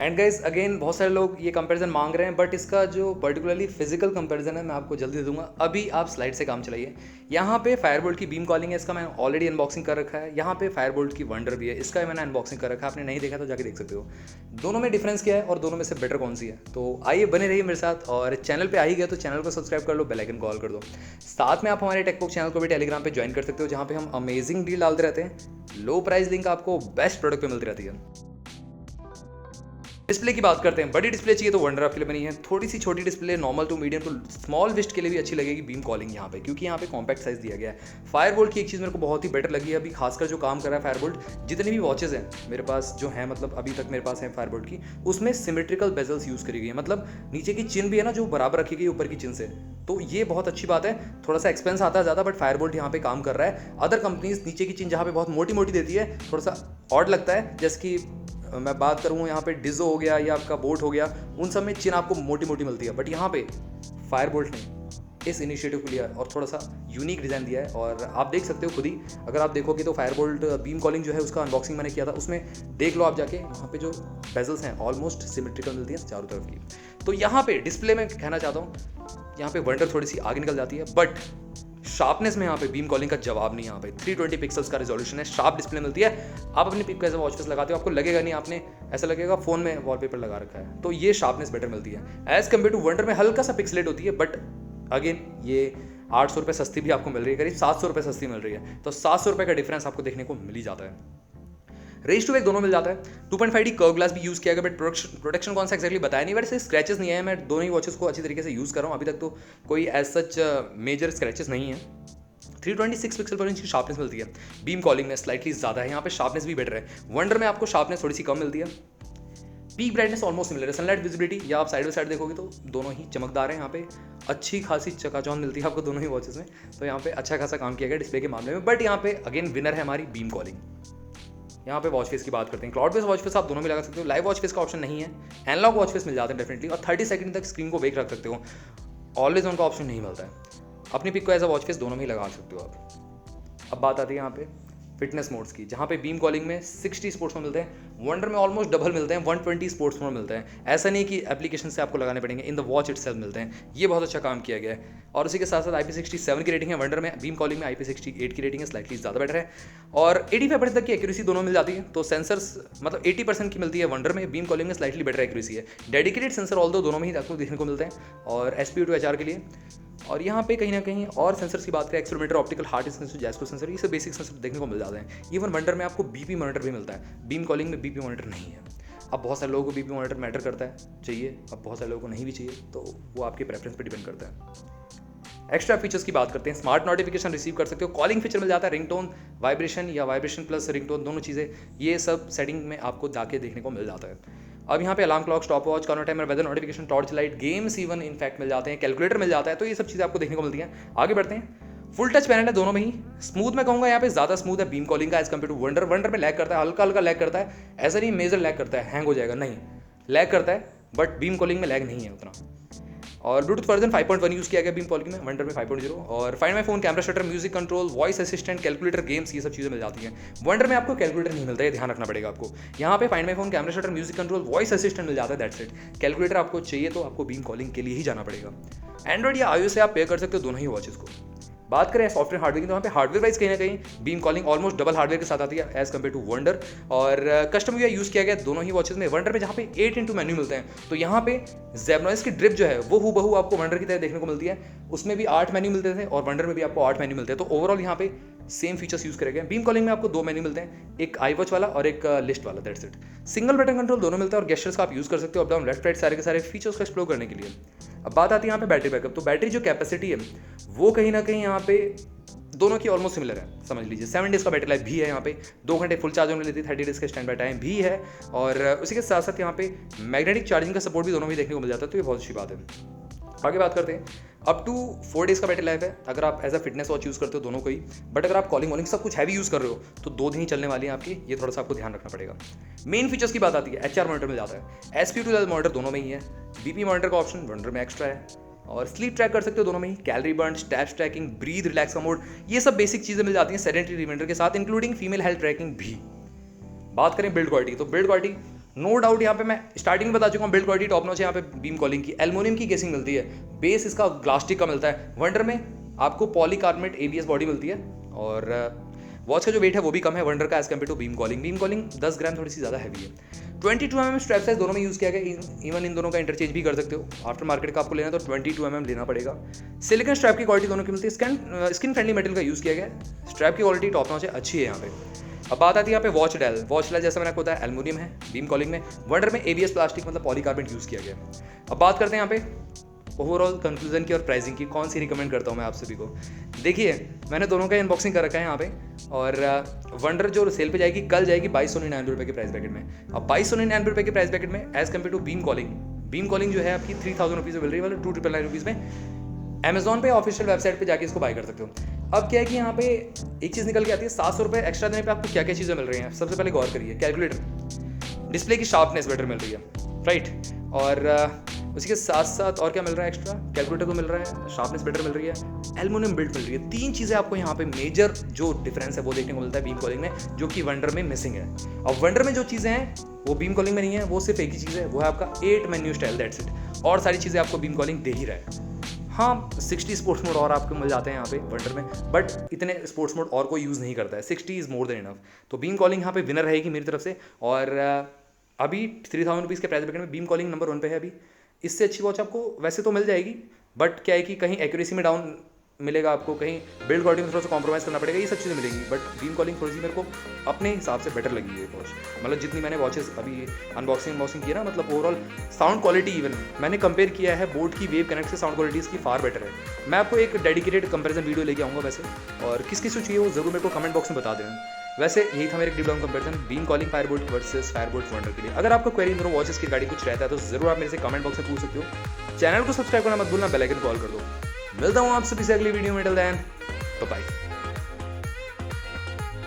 And guys again बहुत सारे लोग ये कंपैरिजन मांग रहे हैं, बट इसका जो पर्टिकुलरली फिजिकल कंपैरिजन है मैं आपको जल्दी दे दूंगा। अभी आप स्लाइड से काम चलाइए। यहाँ पे फायरबोल्ट की बीम कॉलिंग है, इसका मैंने ऑलरेडी अनबॉक्सिंग कर रखा है। यहाँ पे फायरबोल्ट की वंडर भी है, इसका मैंने अनबॉक्सिंग कर रखा है। आपने नहीं देखा तो जाके देख सकते हो। दोनों में डिफरेंस क्या है और दोनों में से बेटर कौन सी है, तो आइए बने रहिए मेरे साथ। और चैनल पे आ ही गया तो चैनल को सब्सक्राइब कर लो, बेल आइकन कॉल कर दो। साथ में आप हमारे टेकबुक चैनल को भी टेलीग्राम पे ज्वाइन कर सकते हो, जहाँ पे हम अमेजिंग डील डालते रहते हैं। लो प्राइस लिंक आपको बेस्ट प्रोडक्ट पे मिलती रहती है। डिस्प्ले की बात करते हैं। बड़ी डिस्प्ले चाहिए तो वंडर आपके लिए बनी है। थोड़ी सी छोटी display normal to medium to small wrist के लिए भी अच्छी लगेगी बीम कॉलिंग यहाँ पे, क्योंकि यहाँ पे कॉम्पैक्ट साइज दिया गया है। फायरबोल्ट की एक चीज़ मेरे को बहुत ही बेटर लगी है अभी, खासकर जो काम कर रहा है फायरबोल्ट। जितनी भी वॉचेज हैं मेरे पास जो है, मतलब अभी तक मेरे पास है फायरबोल्ट की, उसमें सिमेट्रिकल बेजल्स यूज़ करी गई है। मतलब नीचे की चिन भी है ना जो बराबर रखी गई ऊपर की चिन से, तो ये बहुत अच्छी बात है। थोड़ा सा एक्सपेंस आता है ज़्यादा, बट फायरबोल्ट यहाँ पे काम कर रहा है। अदर कंपनीज नीचे की चिन जहाँ पे बहुत मोटी मोटी देती है, थोड़ा सा ऑड लगता है। जैसे कि मैं बात करूँ यहाँ पे डिजो हो गया या आपका बोट हो गया, उन सब में चिन आपको मोटी मोटी मिलती है, बट यहाँ पे फायरबोल्ट ने इस इनिशिएटिव को लिया और थोड़ा सा यूनिक डिज़ाइन दिया है। और आप देख सकते हो खुद ही, अगर आप देखोगे तो फायरबोल्ट बीम कॉलिंग जो है उसका अनबॉक्सिंग मैंने किया था, उसमें देख लो आप जाके, वहाँ पे जो बेजल्स हैं ऑलमोस्ट सिमेट्रिकल मिलती हैं चारों तरफ की। तो यहाँ पे डिस्प्ले में कहना चाहता हूँ, यहाँ पे वंडर थोड़ी सी आगे निकल जाती है, बट शार्पनेस में यहाँ पे बीम कॉलिंग का जवाब नहीं। यहाँ पे 320 पिक्सल्स का रेजोल्यूशन है, शार्प डिस्प्ले मिलती है। आप अपनी पिक को ऐसे वॉच फेस लगाते हो, आपको लगेगा नहीं आपने, ऐसा लगेगा फोन में वॉलपेपर लगा रखा है। तो ये शार्पनेस बेटर मिलती है एज कम्पेयर टू वंडर में। हल्का सा पिक्सलेट होती है, बट अगेन ये 800 रुपये सस्ती भी आपको मिल रही है, करीब 700 रुपये सस्ती मिल रही है। तो 700 रुपये का डिफरेंस आपको देखने को मिल ही जाता है। रेस टू वेक दोनों मिल जाता है। 2.5D कर्व ग्लास भी यूज़ किया गया, बट प्रोटेक्शन कौन सा एक्जैक्टली बताया नहीं, वैसे स्क्रैचेस नहीं है। मैं दोनों ही वॉचेस को अच्छी तरीके से यूज़ कर रहा हूँ, अभी तक तो कोई एज सच मेजर स्क्रैचेस नहीं है। 326 पिक्सल पर इंच की शार्पनेस मिलती है। बीम कॉलिंग में स्लाइटली ज़्यादा है, यहाँ पे शार्पनेस भी बेटर है। वंडर में आपको शार्पनेस थोड़ी सी कम मिलती है। पीक ब्राइटनेस ऑलमोस्ट सिमिलर है। सनलाइट विजिबिलिटी या आप साइड बाई साइड देखोगे तो दोनों ही चमकदार हैं। यहाँ पे अच्छी खासी चकाचौंध मिलती है आपको दोनों ही वॉचेस में, तो यहाँ पे अच्छा खासा काम किया गया डिस्प्ले के मामले में। बट यहाँ पे अगेन विनर है हमारी बीम कॉलिंग। यहाँ पे वॉच फेस की बात करते हैं। क्लाउड बेस्ड वॉच फेस आप दोनों में लगा सकते हो। लाइव वॉच फेस का ऑप्शन नहीं है, एनालॉग वॉच फेस मिल जाते हैं डेफिनेटली, और 30 सेकंड तक स्क्रीन को वेक रख सकते हो। ऑलवेज ऑन का ऑप्शन नहीं मिलता है। अपनी पिक को एज अ वॉच फेस दोनों में ही लगा सकते हो आप। अब बात आती है यहाँ पे फिटनेस मोड्स की, जहाँ पे बीम कॉलिंग में 60 स्पोर्ट्स मोड मिलते हैं, वंडर में ऑलमोस्ट डबल मिलते हैं, 120 स्पोर्ट्स मोड मिलते हैं। ऐसा नहीं कि एप्लीकेशन से आपको लगाने पड़ेंगे, इन द वॉच इटसेल्फ मिलते हैं। ये बहुत अच्छा काम किया गया है। और उसी के साथ साथ IP67 की रेटिंग है वंडर में, बीम कॉलिंग में IP68 की रेटिंग है, स्लाइटली ज़्यादा बेटर है। और 85% तक की एक्यूरेसी दोनों मिल जाती है। तो सेंसर्स मतलब 80% की मिलती है वंडर में, बीम कॉलिंग में स्लाइटली बेटर एक्यूरेसी है। डेडिकेटेड सेंसर ऑल दो दोनों में ही आपको देखने को मिलते हैं, और SPO2 HR के लिए। और यहाँ पे कहीं ना कहीं और सेंसर्स की बात करें, एक्सेलरोमीटर, ऑप्टिकल हार्ट सेंसर, जैस्को सेंसर, ये सब बेसिक सेंसर देखने को मिल जाते हैं। इवन वंडर में आपको BP मॉनिटर भी मिलता है, बीम कॉलिंग में BP मॉनिटर नहीं है। अब बहुत सारे लोगों को BP मॉनिटर मैटर करता है, चाहिए, अब बहुत सारे लोगों को नहीं भी चाहिए, तो वो आपके प्रेफरेंस पर डिपेंड करता है। एक्स्ट्रा फीचर्स की बात करते हैं। स्मार्ट नोटिफिकेशन रिसीव कर सकते हो, कॉलिंग फीचर मिल जाता है, रिंगटोन, वाइब्रेशन या वाइब्रेशन प्लस रिंगटोन, दोनों चीज़ें, ये सब सेटिंग में आपको जाके देखने को मिल जाता है। अब यहाँ पे alarm clock, stopwatch, corner timer, weather notification, torch light, games even in fact मिल जाते हैं, कैलकुलेटर मिल जाता है। तो ये सब चीज़ें आपको देखने को मिलती हैं। आगे बढ़ते हैं। फुल टच पैनल है दोनों में ही। स्मूथ मैं कहूँगा यहाँ पे ज़्यादा स्मूथ है बीम कॉलिंग का as compared to Wonder. Wonder में लैग करता है, हल्का हल्का लैग करता है, ऐसा नहीं मेजर लैग करता है, हैंग हो जाएगा, नहीं, लैग करता है, बट बीम कॉलिंग में लैग नहीं है उतना। और ब्लूटूथ वर्जन 5.1 यूज़ किया गया बीम कॉलिंग में, वंडर में 5.0। और find my phone, camera shutter, music control, voice assistant, calculator, games, ये सब चीज़ें मिल जाती हैं। वंडर में आपको कैलकुलेटर नहीं मिलता है, ध्यान रखना पड़ेगा आपको। यहाँ पे find my phone, camera shutter, music control, voice assistant मिल जाता है, दैट्स इट। कैलकुलेटर आपको चाहिए तो आपको बीम कॉलिंग के लिए ही जाना पड़ेगा। एंड्रॉइड या iOS से आप पेयर कर सकते हो दोनों ही वॉचेस को। बात करें सॉफ्टवेयर हार्डवेयर की, तो वहाँ पे हार्डवेयर वाइज कहीं ना कहीं beam calling almost double hardware के साथ आती है एज कम्पेयर टू वंडर। और कस्टम UI यूज़ किया गया दोनों ही वॉचेस में। वंडर में जहाँ पे 8x मेन्यू मिलते हैं, तो यहाँ पे ज़ेब्राइस की ड्रिप जो है वो हूबहू आपको वंडर की तरह देखने को मिलती है। उसमें भी 8 मेन्यू मिलते थे और वंडर में भी आपको 8 मेन्यू मिलते हैं। तो ओवरऑल यहाँ पे सेम फीचर्स यूज़ करे गए। बीम कॉलिंग में आपको 2 मेन्यू मिलते हैं, एक iWatch वाला और एक लिस्ट वाला, that's it. Single button control दोनों मिलता है, और गेस्चर्स का आप यूज़ कर सकते हो अप डाउन लेफ्ट राइट, सारे के सारे फीचर्स को एक्सप्लोर करने के लिए। अब बात आती है यहाँ पे बैटरी बैकअप। तो बैटरी जो कैपेसिटी है वो कहीं ना कहीं यहाँ पे दोनों की ऑलमोस्ट सिमिलर है, समझ लीजिए। 7 डेज़ का बैटरी लाइफ भी है यहाँ पे, 2 घंटे फुल चार्ज होने लेती है, 30 डेज़ का स्टैंड बाय टाइम भी है। और उसी के साथ साथ यहाँ पे मैग्नेटिक चार्जिंग का सपोर्ट भी दोनों में देखने को मिल जाता है, तो ये बहुत अच्छी बात है। आगे बात करते हैं। अप टू 4 डेज़ का बैटरी लाइफ है अगर आप as a fitness watch use करते हो दोनों को ही। बट अगर आप कॉलिंग वॉलिंग सब कुछ हैवी यूज़ कर रहे हो तो 2 दिन ही चलने वाली है आपकी, ये थोड़ा सा आपको ध्यान रखना पड़ेगा। मेन फीचर्स की बात आती है, HR मॉनिटर मिल जाता है, SPO2 मॉनिटर दोनों में ही है, BP मॉनिटर का ऑप्शन वंडर में एक्स्ट्रा है, और स्लीप ट्रैक कर सकते हो दोनों में ही, calorie burn, steps tracking, breath relax का मोड, ये सब बेसिक चीज़ें मिल जाती हैं सेडेंटरी रिमाइंडर के साथ, इंक्लूडिंग फीमेल हेल्थ ट्रैकिंग भी। बात करें बिल्ड क्वालिटी, तो बिल्ड क्वालिटी नो डाउट यहाँ पे मैं स्टार्टिंग में बता चुका हूँ, बिल्ड क्वालिटी टॉप नॉच है। यहाँ पे बीम कॉलिंग की एल्युमिनियम की केसिंग मिलती है, बेस इसका ग्लास्टिक का मिलता है। वंडर में आपको पॉलीकार्बोनेट ABS बॉडी मिलती है और वॉच का जो वेट है वो भी कम है वंडर का as compared to Beam calling. Beam calling 10 gram थोड़ी सी ज़्यादा हैवी है। 22 mm स्ट्रैप साइज दोनों में यूज़ किया गया, इवन इन दोनों का इंटरचेंज भी कर सकते हो। आफ्टर मार्केट का आपको लेना तो 22 mm लेना पड़ेगा। सिलिकॉन स्ट्रैप की क्वालिटी दोनों की मिलती है, स्किन फ्रेंडली मेटल का यूज़ किया गया है। स्ट्रैप की क्वालिटी टॉप नॉच है, अच्छी है यहाँ पे। अब बात आती है यहाँ पे वॉच डायल जैसा मैंने आपको बताया एल्युमिनियम है बीम कॉलिंग में, वंडर में ABS प्लास्टिक मतलब पॉलीकार्बोनेट यूज़ किया गया है। अब बात करते हैं यहाँ पे ओवरऑल कंक्लूजन की और प्राइसिंग की, कौन सी रिकमेंड करता हूँ मैं आप सभी को। देखिए मैंने दोनों का अनबॉक्सिंग कर रखा है यहाँ पे, और वंडर जो सेल पे जाएगी कल जाएगी 2299 रुपये के प्राइस ब्रैकेट में। अब 2299 रुपये के प्राइस ब्रैकेट में as compared to Beam calling जो है आपकी 3000 रुपीज़ में मिल रही है, मतलब 2999 रुपीज़ में। अमेजॉन पे ऑफिशियल वेबसाइट पे जाके इसको बाय कर सकते हो। अब क्या है कि यहाँ पे एक चीज़ निकल के आती है, 700 रुपये एक्स्ट्रा देने पे आपको क्या क्या चीज़ें मिल रही हैं। सबसे पहले गौर करिए, कैलकुलेटर, डिस्प्ले की शार्पनेस बेटर मिल रही है, राइट, और उसी के साथ साथ और क्या मिल रहा है एक्स्ट्रा, कैलकुलेटर को मिल रहा है, शार्पनेस बेटर मिल रही है, एल्युमिनियम बिल्ट मिल रही है। 3 चीज़ें आपको यहाँ पे मेजर जो डिफरेंस है वो देखने को मिलता है बीम कॉलिंग में, जो कि वंडर में मिसिंग है। अब वंडर में जो चीज़ें हैं वो बीम कॉलिंग में नहीं है, वो सिर्फ एक ही चीज़ है, वो है आपका 8 मेन्यू स्टाइल, दैट्स इट। और सारी चीज़ें आपको बीम कॉलिंग दे ही रहा है। हाँ 60 स्पोर्ट्स मोड और आपको मिल जाते हैं यहाँ पे वंडर में, बट इतने स्पोर्ट्स मोड और कोई यूज़ नहीं करता है, 60 इज़ मोर देन इनफ। तो बीम कॉलिंग यहाँ पे विनर रहेगी मेरी तरफ से। और अभी 3000 रुपीज़ के प्राइस ब्रैकेट में बीम कॉलिंग नंबर 1 पे है अभी। इससे अच्छी वॉच आपको वैसे तो मिल जाएगी, बट क्या है कि कहीं एक्यूरेसी में डाउन मिलेगा आपको, कहीं बिल्ड क्वालिटी में थोड़ा सा कॉम्प्रोमाइज़ करना पड़ेगा, ये सब चीज़ें मिलेंगी। बट बीम कॉलिंग थोड़ी सी मेरे को अपने हिसाब से बेटर लगी है वॉच, मतलब जितनी मैंने वॉचेस अभी अनबॉक्सिंग की ना, मतलब ओवरऑल साउंड क्वालिटी इवन मैंने कंपेयर किया है बोट की वेव कनेक्ट से, साउंड क्वालिटी इसकी फार बेटर है। मैं आपको एक डेडिकेटेड कंपेरिजन वीडियो लेके आऊँगा वैसे, और किस किस को चाहिए वो जरूर मेरे को कमेंट बॉक्स में बता देना। वैसे यही था मेरे deep down comparison beam calling Fireboltt versus Fireboltt wonder के लिए। अगर आपको क्वेरी इन दोनों वॉचेस की गाड़ी कुछ रहता है तो जरूर आप मेरे से कमेंट बॉक्स में पूछ सकते हो। चैनल को सब्सक्राइब करना मत भूलना, बेल आइकन कॉल कर दो। मिलता हूँ आप सभी से अगली वीडियो में, टिल देन बाय बाय।